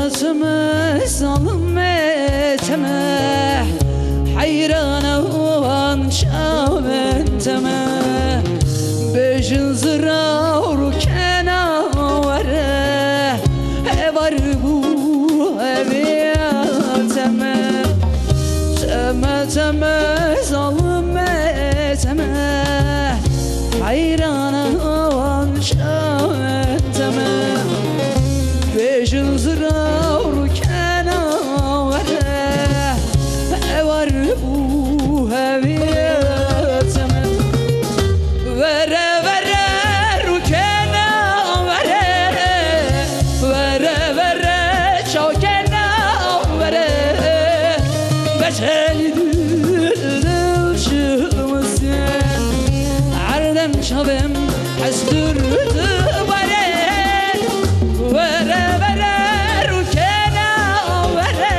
تمه ظلمه تمه حيرانه وانشاوه تمه بجن زراور كنا وره var bu eviyateme teme teme zalime teme hayrana vanşa teme beşin zıra urkena vere var bu eviyateme vere vere rukena vere vere vere çavkena vere beçeli dılçımızın ardem çavem hasdurdu vere vere vere rukena vere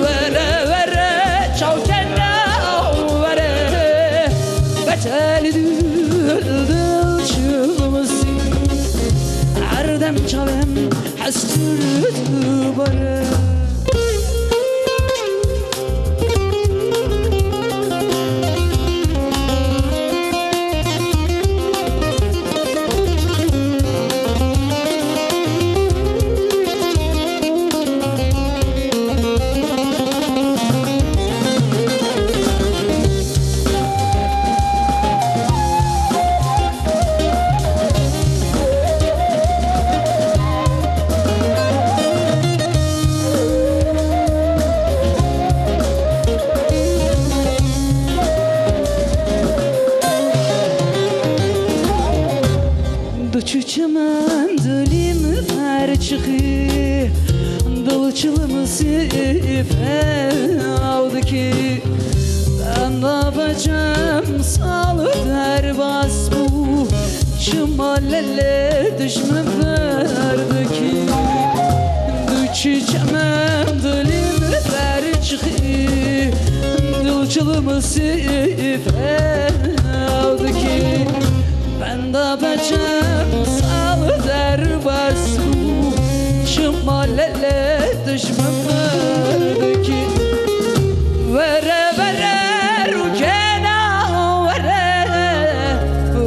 vere vere çavkena vere beçeli dılçımızın ardem çavem hasdurdu vere Çiçemen dilim ferçiği Dılçılımızı aldı ki Ben ne yapacağım salı derbas bu Çımalele düşmem verdi ki Çiçemen dilim ferçiği Dılçılımızı aldı ki Ben de yapacağım salı derbas bu Çımalele düşmem vardı ki Vere vere rukena vere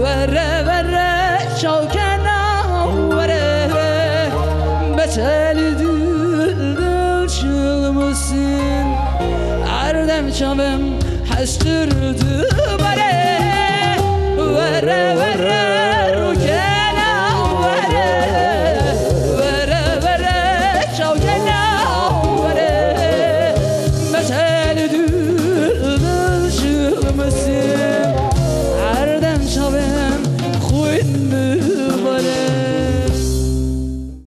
Vere vere çavkena vere Beteli dil çılmışsın Ardem çavem hastırdı